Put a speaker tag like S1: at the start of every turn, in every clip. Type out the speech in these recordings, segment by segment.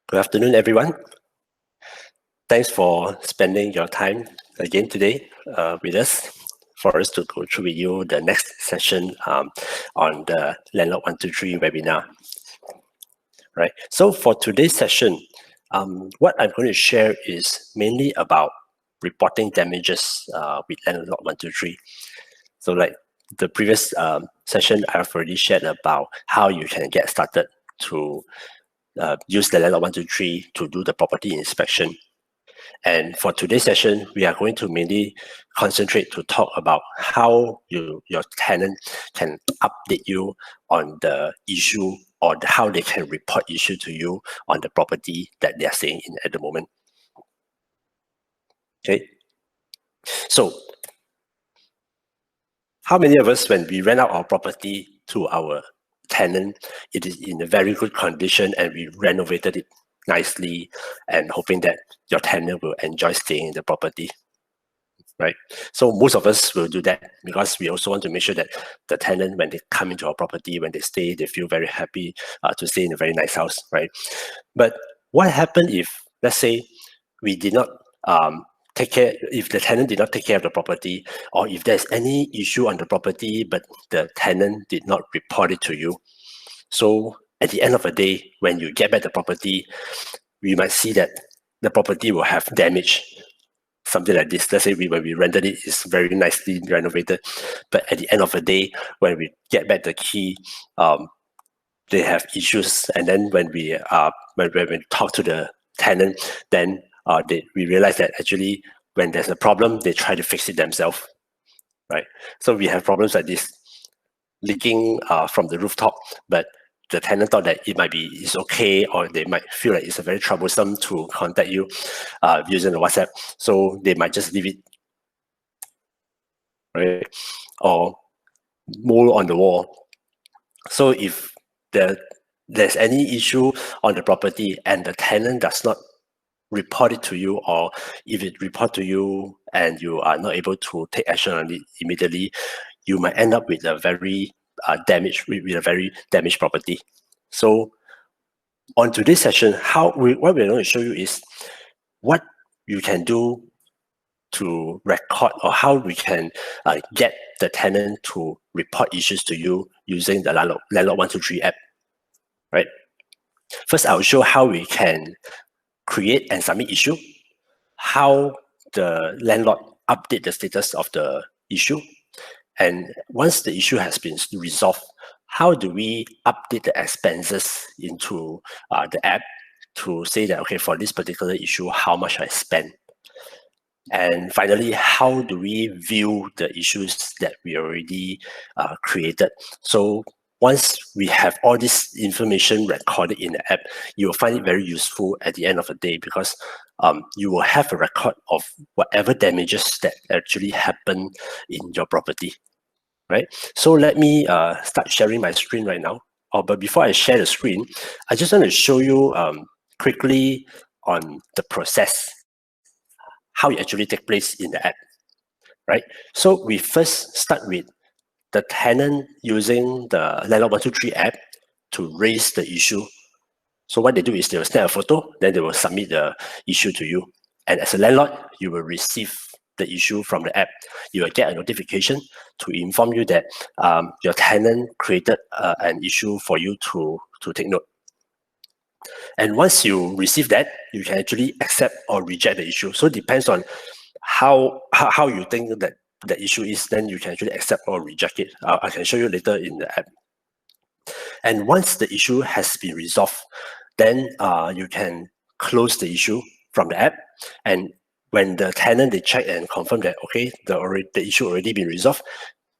S1: Good afternoon, everyone. Thanks for spending your time again today with us for us to go through with you the next session on the Landlord123 webinar. Right. So for today's session, what I'm going to share is mainly about reporting damages with Landlord123. So like the previous session, I've already shared about how you can get started to use the Landlord123 to do the property inspection. And for today's session, we are going to mainly concentrate to talk about how your tenant can update you on the issue or how they can report issue to you on the property that they are staying in at the moment. Okay. So how many of us, when we rent out our property to our tenant, it is in a very good condition and we renovated it nicely and hoping that your tenant will enjoy staying in the property, right? So most of us will do that because we also want to make sure that the tenant, when they come into our property, when they stay, they feel very happy to stay in a very nice house, right? But what happened if, let's say, we did not take care, if the tenant did not take care of the property, or if there's any issue on the property, but the tenant did not report it to you? So at the end of the day, when you get back the property, we might see that the property will have damage, something like this. Let's say when we rented it, it's very nicely renovated, but at the end of the day, when we get back the key, they have issues. And then when we talk to the tenant, then we realize that actually when there's a problem, they try to fix it themselves, right? So we have problems like this, leaking from the rooftop, but the tenant thought that it's okay, or they might feel like it's very troublesome to contact you using the WhatsApp, so they might just leave it, right? Or mold on the wall. So if there's any issue on the property and the tenant does not report it to you, or if it report to you and you are not able to take action on it immediately, you might end up with a very damaged property. So on today's session, what we're going to show you is what you can do to record, or how we can get the tenant to report issues to you using the Landlord123 app, right? First, I'll show how we can create and submit issue, how the landlord update the status of the issue, and once the issue has been resolved, how do we update the expenses into the app to say that, okay, for this particular issue, how much I spent? And finally, how do we view the issues that we already created? So once we have all this information recorded in the app, you will find it very useful at the end of the day, because you will have a record of whatever damages that actually happened in your property, right? So let me start sharing my screen right now. But before I share the screen, I just want to show you quickly on the process, how it actually takes place in the app, right? So we first start with the tenant using the Landlord123 app to raise the issue. So what they do is they will snap a photo, then they will submit the issue to you. And as a landlord, you will receive the issue from the app. You will get a notification to inform you that your tenant created an issue for you to take note. And once you receive that, you can actually accept or reject the issue. So it depends on how you think that the issue is, then you can actually accept or reject it. I can show you later in the app. And once the issue has been resolved, then you can close the issue from the app. And when the tenant, they check and confirm that, okay, the issue already been resolved,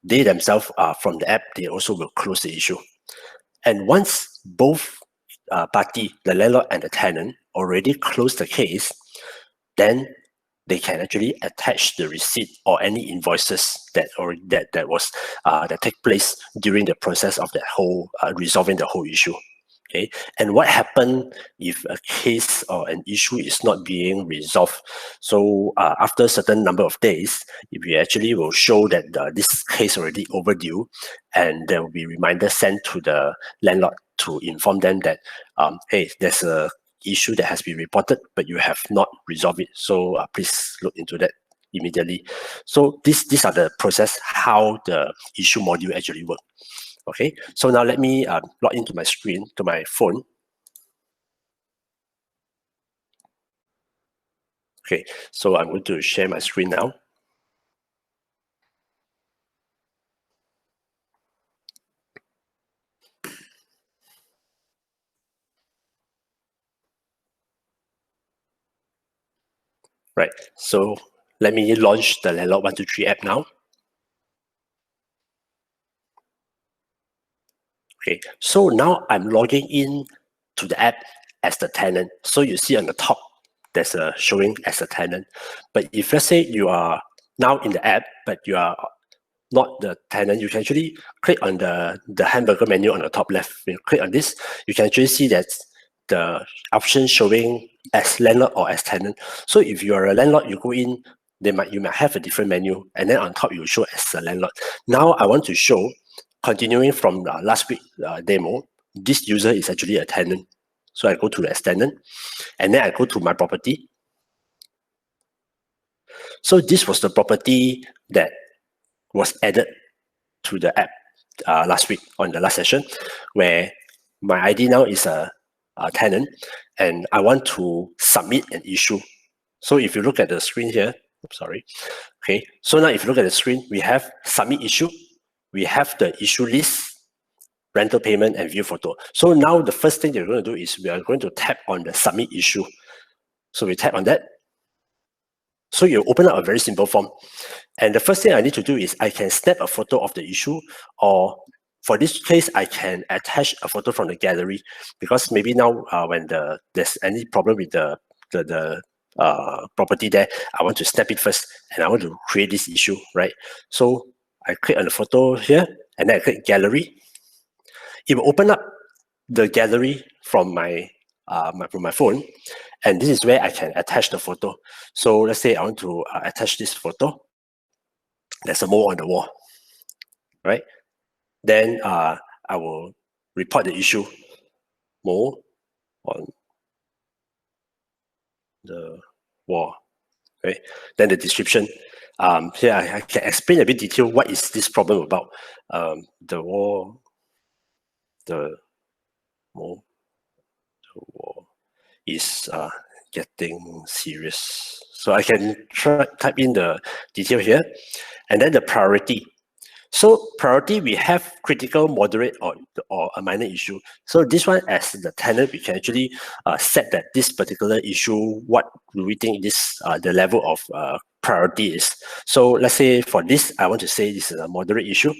S1: they themselves from the app, they also will close the issue. And once both party, the landlord and the tenant, already closed the case, then they can actually attach the receipt or any invoices that take place during the process of that whole resolving the whole issue. Okay, and what happened if a case or an issue is not being resolved? So after a certain number of days, we actually will show that this case already overdue, and there will be reminders sent to the landlord to inform them that hey, there's a issue that has been reported, but you have not resolved it. So please look into that immediately. So these are the process how the issue module actually works. Okay, so now let me log into my screen, to my phone. Okay, so I'm going to share my screen now. Right, so let me launch the Landlord123 app now. Okay, so now I'm logging in to the app as the tenant. So you see on the top, there's a showing as a tenant. But if let's say you are now in the app, but you are not the tenant, you can actually click on the hamburger menu on the top left. When you click on this, you can actually see that the option showing as landlord or as tenant. So if you are a landlord, you go in, you might have a different menu, and then on top you will show as a landlord. Now I want to show, continuing from last week demo, this user is actually a tenant. So I go to as tenant, and then I go to my property. So this was the property that was added to the app last week on the last session, where my ID now is a tenant, and I want to submit an issue. So if you look at the screen here, sorry. Okay, so now if you look at the screen, we have submit issue, we have the issue list, rental payment, and view photo. So now the first thing that we're going to do is we are going to tap on the submit issue. So we tap on that. So you open up a very simple form. And the first thing I need to do is I can snap a photo of the issue, or for this case, I can attach a photo from the gallery, because maybe now when there's any problem with the property there, I want to snap it first and I want to create this issue, right? So I click on the photo here and then I click gallery. It will open up the gallery from my phone, and this is where I can attach the photo. So let's say I want to attach this photo. There's a mole on the wall, right? Then I will report the issue, mole on the wall, right? Then the description. Here I can explain a bit detail what is this problem about. The wall, the mole, the wall is getting serious. So I can type in the detail here, and then the priority. So priority, we have critical, moderate, or a minor issue. So this one, as the tenant, we can actually set that this particular issue, what do we think this the level of priority is. So let's say for this, I want to say this is a moderate issue.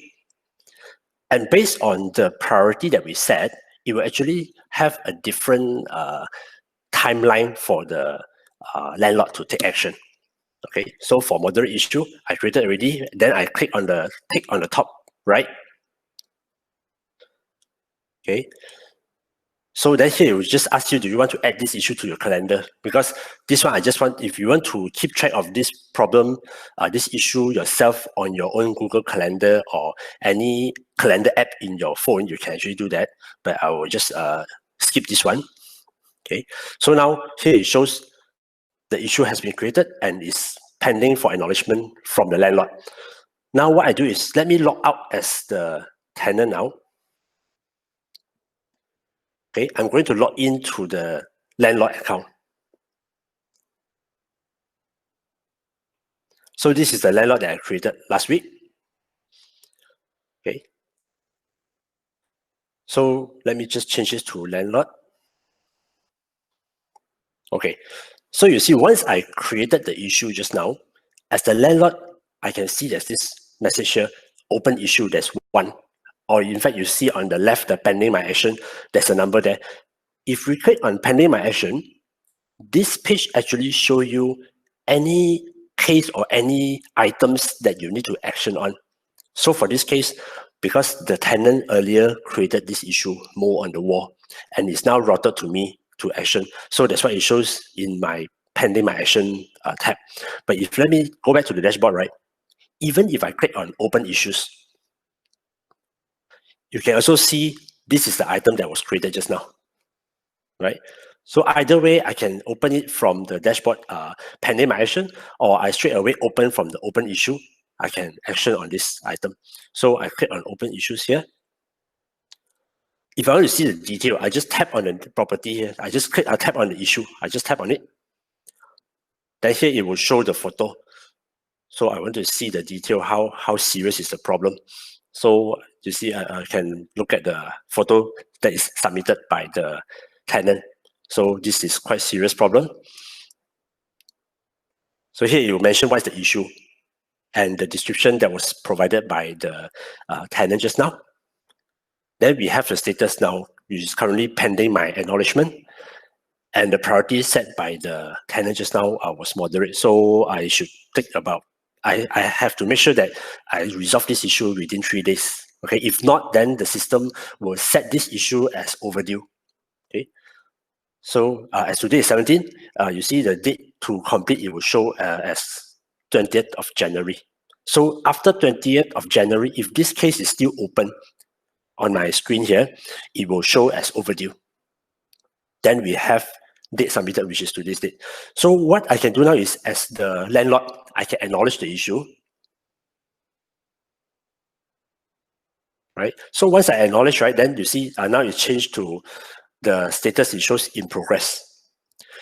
S1: And based on the priority that we set, it will actually have a different timeline for the landlord to take action. Okay, so for moderate issue, I created already. Then I click on the tick on the top right. Okay, so then here it will just ask you, do you want to add this issue to your calendar? Because this one, I just want, if you want to keep track of this problem, this issue yourself on your own Google Calendar or any calendar app in your phone, you can actually do that. But I will just skip this one. Okay, so now here it shows the issue has been created and is pending for acknowledgement from the landlord. Now what I do is, let me log out as the tenant now. Okay, I'm going to log into the landlord account. So this is the landlord that I created last week. Okay. So let me just change this to landlord. Okay. So you see, once I created the issue just now, as the landlord, I can see there's this message here, open issue, there's one. Or in fact, you see on the left, the pending my action, there's a number there. If we click on pending my action, this page actually show you any case or any items that you need to action on. So for this case, because the tenant earlier created this issue, mole on the wall, and it's now routed to me to action. So that's why it shows in my pending my action tab. But if let me go back to the dashboard, right? Even if I click on open issues, you can also see this is the item that was created just now. right? So either way, I can open it from the dashboard pending my action, or I straight away open from the open issue. I can action on this item. So I click on open issues here. If I want to see the detail, I just tap on the property here. I tap on the issue. I just tap on it. Then here it will show the photo. So I want to see the detail, how serious is the problem. So you see, I can look at the photo that is submitted by the tenant. So this is quite serious problem. So here you mention what's the issue and the description that was provided by the tenant just now. Then we have the status now, which is currently pending my acknowledgement. And the priority set by the tenant just now was moderate. So I should think about, I have to make sure that I resolve this issue within 3 days. Okay, if not, then the system will set this issue as overdue. Okay, so as today is 17, you see the date to complete, it will show as 20th of January. So after 20th of January, if this case is still open on my screen here, it will show as overdue. Then we have date submitted, which is today's date. So what I can do now is, as the landlord, I can acknowledge the issue. Right. So once I acknowledge, right, then you see now it's changed to the status, it shows in progress.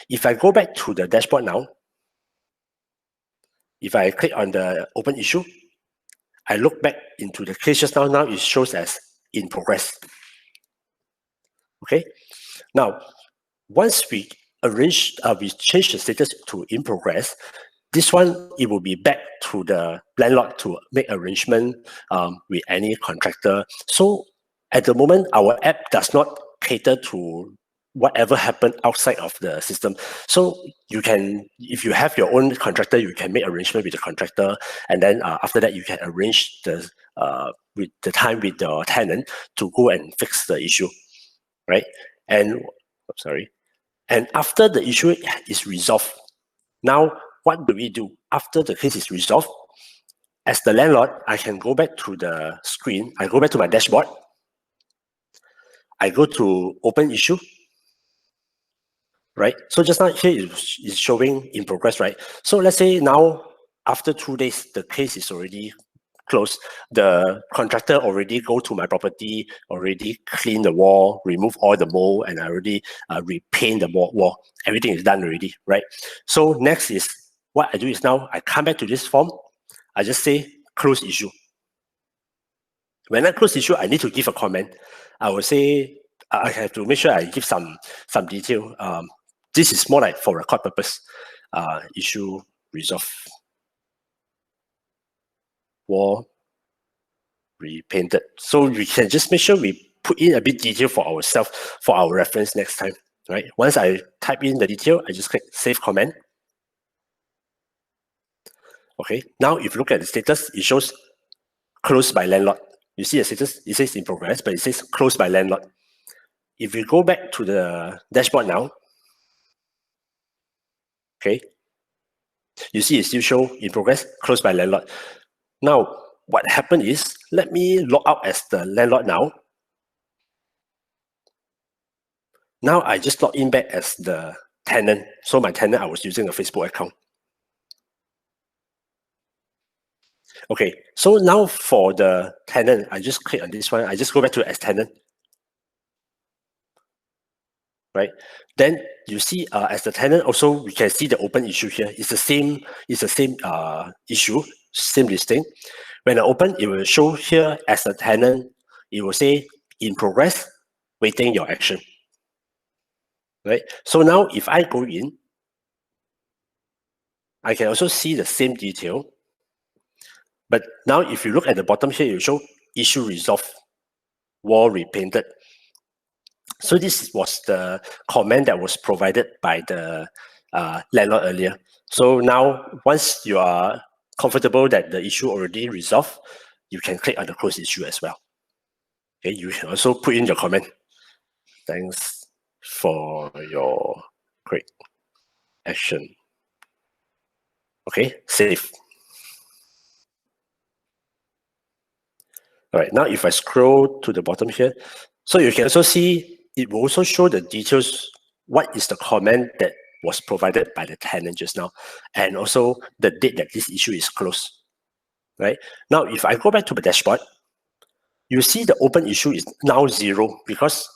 S1: If I go back to the dashboard now, if I click on the open issue, I look back into the case just now, it shows as in progress. Okay. Now, once we change the status to in progress, this one, it will be back to the landlord to make arrangement with any contractor. So at the moment, our app does not cater to whatever happened outside of the system. So you can, if you have your own contractor, you can make arrangement with the contractor, and then after that, you can arrange with the time with the tenant to go and fix the issue, right? And and after the issue is resolved, now what do we do after the case is resolved? As the landlord, I can go back to the screen. I go back to my dashboard. I go to open issue, right? So just now here is showing in progress, right? So let's say now after 2 days, the case is already closed. The contractor already go to my property, already clean the wall, remove all the mold, and I already repaint the wall. Everything is done already, right? So next is, what I do is now I come back to this form. I just say close issue. When I close issue, I need to give a comment. I will say, I have to make sure I give some detail. This is more like for record purpose. Issue resolve. Wall repainted. So we can just make sure we put in a bit detail for ourselves, for our reference next time, right? Once I type in the detail, I just click save comment. Okay, now if you look at the status, it shows closed by landlord. You see the status, it says in progress, but it says closed by landlord. If we go back to the dashboard now, okay, you see it still show in progress, closed by landlord. Now, what happened is, let me log out as the landlord now. Now I just log in back as the tenant. So my tenant, I was using a Facebook account. Okay, so now for the tenant, I just click on this one. I just go back to as tenant. Right? Then you see as the tenant also, we can see the open issue here. It's the same issue, same listing. When I open, it will show here as a tenant, it will say in progress, waiting your action. Right? So now if I go in, I can also see the same detail. But now if you look at the bottom here, it will show issue resolved, wall repainted. So this was the comment that was provided by the landlord earlier. So now once you are comfortable that the issue already resolved, you can click on the close issue as well. Okay, you can also put in your comment. Thanks for your great action. Okay, save. All right, now if I scroll to the bottom here, so you can also see, it will also show the details what is the comment that was provided by the tenant just now, and also the date that this issue is closed, right? Now, if I go back to the dashboard, you see the open issue is now 0 because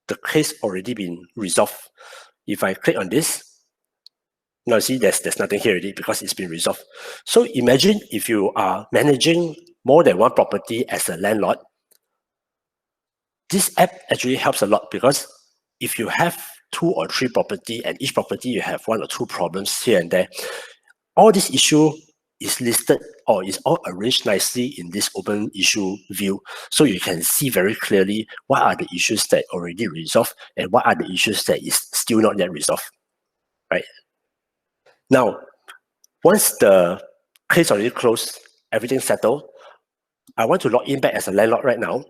S1: the case already been resolved. If I click on this, now see there's nothing here already because it's been resolved. So imagine if you are managing more than one property as a landlord, this app actually helps a lot because if you have 2 or 3 property and each property you have 1 or 2 problems here and there, all this issue is listed or is all arranged nicely in this open issue view. So you can see very clearly what are the issues that already resolved and what are the issues that is still not yet resolved, right? Now, once the case already closed, everything settled, I want to log in back as a landlord right now.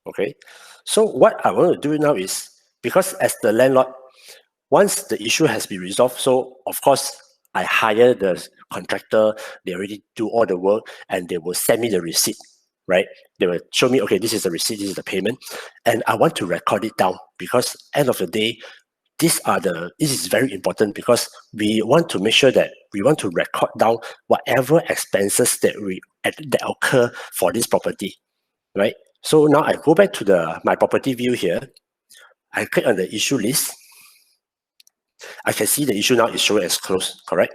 S1: Okay, so what I want to do now is, because as the landlord, once the issue has been resolved, so of course, I hire the contractor, they already do all the work, and they will send me the receipt, right? They will show me, okay, this is the receipt, this is the payment, and I want to record it down because end of the day, this is very important because we want to make sure that we want to record down whatever expenses that occur for this property, right? So now I go back to my property view here. I click on the issue list. I can see the issue now is showing as closed, correct?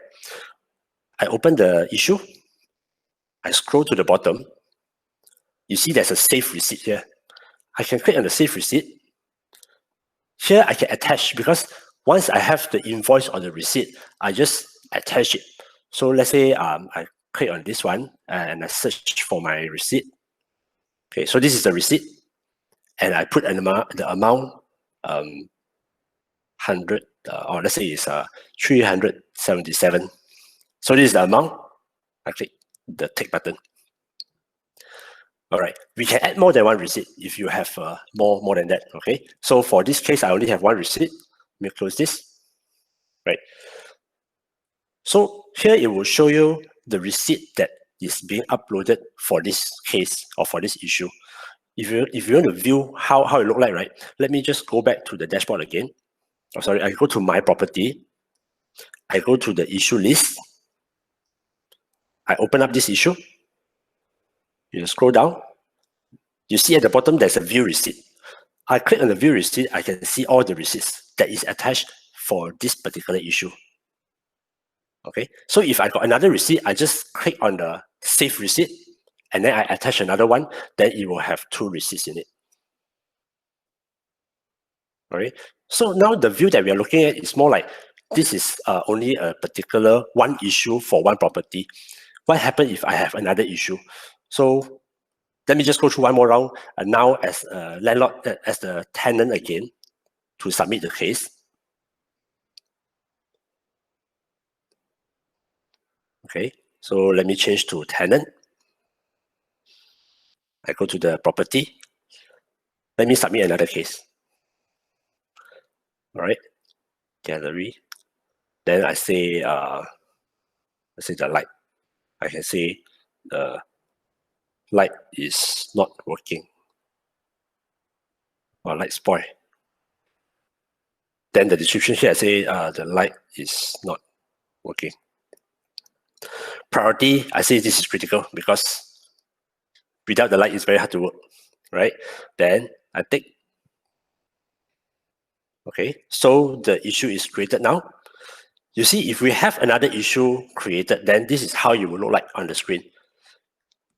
S1: I open the issue. I scroll to the bottom. You see there's a save receipt here. I can click on the save receipt. Here I can attach because once I have the invoice or the receipt, I just attach it. So let's say I click on this one and I search for my receipt. Okay, so this is the receipt, and I put the amount 100, or let's say it's 377. So this is the amount. I click the tick button. All right, we can add more than one receipt if you have more than that. Okay, so for this case, I only have one receipt. Let me close this. Right. So here it will show you the receipt that is being uploaded for this case or for this issue. If you want to view how it look like, right? Let me just go back to the dashboard again. Oh, sorry, I go to my property. I go to the issue list. I open up this issue. You scroll down. You see at the bottom there's a view receipt. I click on the view receipt. I can see all the receipts that is attached for this particular issue. Okay, so if I got another receipt, I just click on the save receipt and then I attach another one, then it will have 2 receipts in it. All right, so now the view that we are looking at is more like this is only a particular one issue for one property. What happens if I have another issue? So let me just go through one more round. And now as a landlord, as the tenant again, to submit the case. Okay, so let me change to tenant. I go to the property. Let me submit another case. All right, gallery. Then I say, let's say the light. I can say the light is not working or light spoil. Then the description here I say the light is not working. Priority, I say this is critical because without the light it's very hard to work, right? Then I take. Okay, so the issue is created now. You see, if we have another issue created, then this is how it will look like on the screen.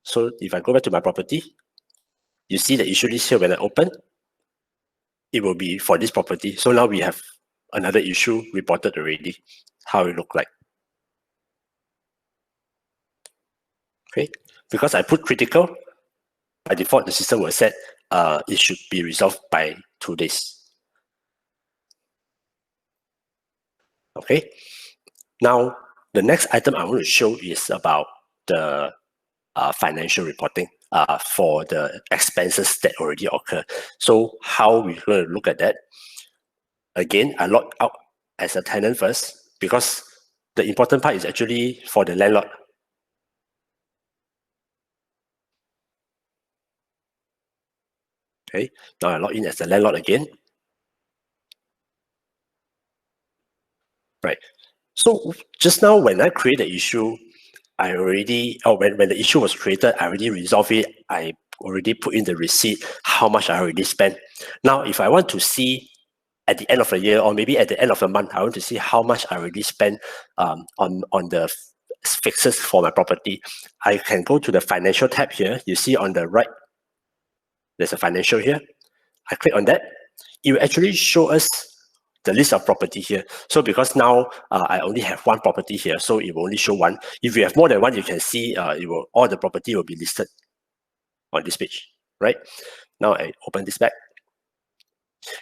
S1: So if I go back to my property, you see the issue list here when I open, it will be for this property. So now we have another issue reported already, how it look like. Okay, because I put critical, by default, the system will set it should be resolved by 2 days. Okay, now the next item I want to show is about the financial reporting for the expenses that already occur. So how we're going to look at that? Again, I log out as a tenant first because the important part is actually for the landlord. Okay, now I log in as the landlord again. Right. So just now when I create the issue, I already, or when the issue was created, I already resolved it. I already put in the receipt, how much I already spent. Now, if I want to see at the end of the year, or maybe at the end of the month, I want to see how much I already spent on the fixes for my property. I can go to the financial tab here. You see on the right, there's a financial here. I click on that. It will actually show us the list of property here. So because now I only have one property here, so it will only show one. If you have more than one, you can see all the property will be listed on this page, right? Now I open this back.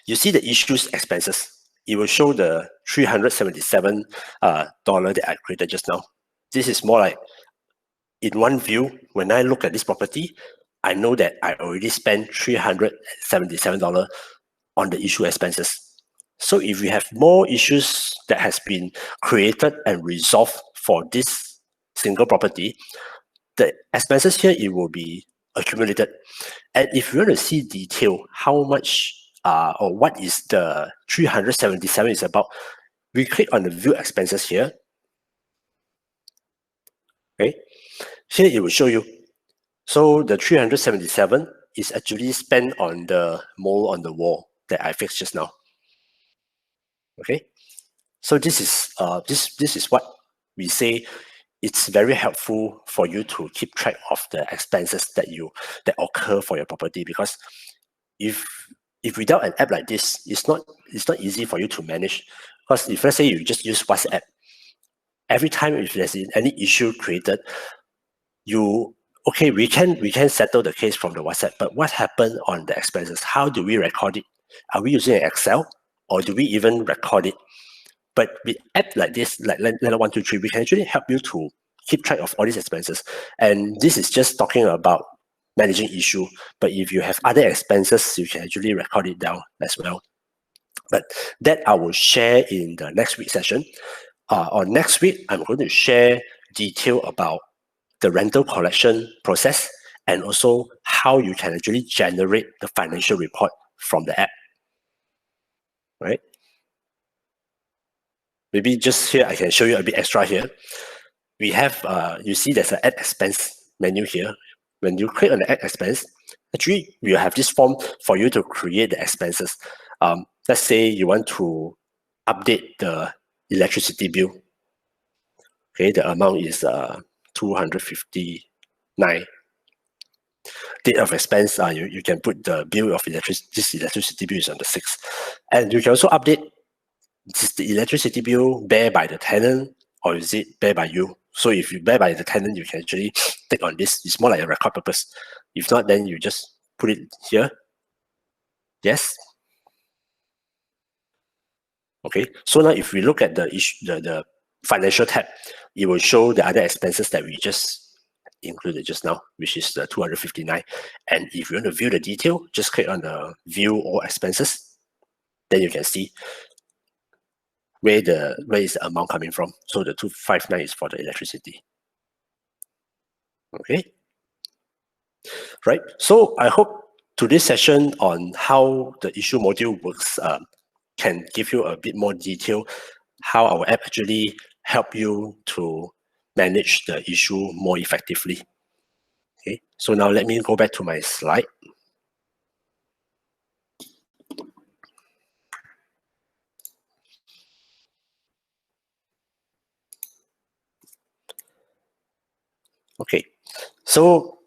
S1: You see the issues expenses. It will show the $377 that I created just now. This is more like in one view. When I look at this property, I know that I already spent $377 on the issue expenses. So if you have more issues that has been created and resolved for this single property, the expenses here, it will be accumulated. And if you want to see detail, how much or what is the 377 is about, we click on the view expenses here. Okay, here it will show you. So the 377 is actually spent on the mold on the wall that I fixed just now. Okay, so this is what we say. It's very helpful for you to keep track of the expenses that occur for your property, because if without an app like this, it's not easy for you to manage. Because if let's say you just use WhatsApp, every time if there's any issue created, we can settle the case from the WhatsApp, but what happened on the expenses? How do we record it? Are we using an Excel, or do we even record it? But with app like this, like Landlord123, we can actually help you to keep track of all these expenses. And this is just talking about managing issue. But if you have other expenses, you can actually record it down as well. But that I will share in the next week session. On next week, I'm going to share detail about the rental collection process, and also how you can actually generate the financial report from the app, right? Maybe just here, I can show you a bit extra here. We have, you see there's an add expense menu here. When you click on the add expense, actually, we have this form for you to create the expenses. Let's say you want to update the electricity bill. Okay, the amount is 259. Date of expense, you can put the bill of this electricity bill is on the 6th. And you can also update, is the electricity bill bear by the tenant, or is it bear by you? So if you bear by the tenant, you can actually take on this. It's more like a record purpose. If not, then you just put it here. Yes. Okay. So now if we look at the financial tab, it will show the other expenses that we just included just now, which is the 259. And if you want to view the detail, just click on the view all expenses. Then you can see where is the amount coming from. So the 259 is for the electricity. Okay. Right. So I hope today's session on how the issue module works can give you a bit more detail how our app actually help you to manage the issue more effectively. Okay. So now let me go back to my slide. Okay. So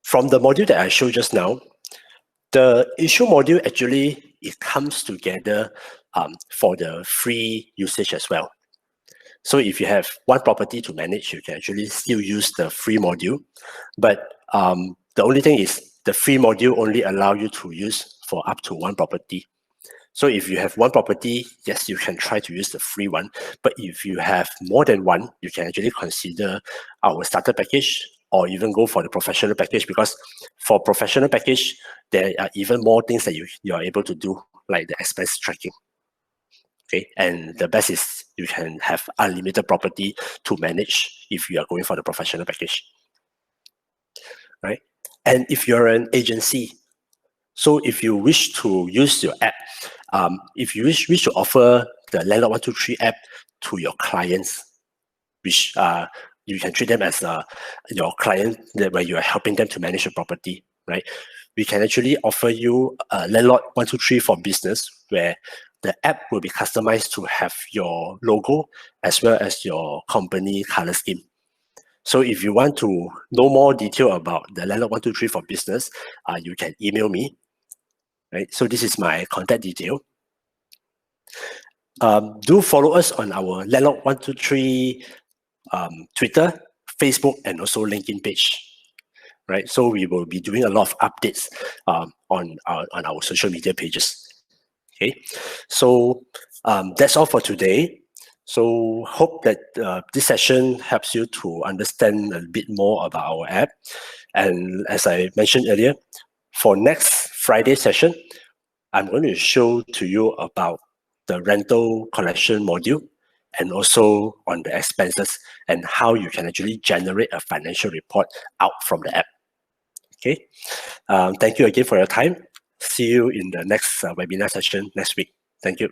S1: from the module that I showed just now, the issue module actually, it comes together for the free usage as well. So if you have one property to manage, you can actually still use the free module. But the only thing is the free module only allow you to use for up to one property. So if you have one property, yes, you can try to use the free one. But if you have more than one, you can actually consider our starter package, or even go for the professional package, because for professional package, there are even more things that you are able to do, like the expense tracking. Okay, and the best is you can have unlimited property to manage if you are going for the professional package, right? And if you're an agency, So if you wish to use your app, if you wish to offer the Landlord123 app to your clients, which you can treat them as your client where you are helping them to manage a property, right? We can actually offer you a Landlord123 for business, where the app will be customized to have your logo as well as your company color scheme. So if you want to know more detail about the Landlord123 for business, you can email me, right? So this is my contact detail. Do follow us on our Landlord123 Twitter, Facebook, and also LinkedIn page, right? So we will be doing a lot of updates on our social media pages. Okay, so that's all for today. So hope that this session helps you to understand a bit more about our app. And as I mentioned earlier, for next Friday session, I'm going to show to you about the rental collection module and also on the expenses and how you can actually generate a financial report out from the app. Okay, thank you again for your time. See you in the next webinar session next week. Thank you.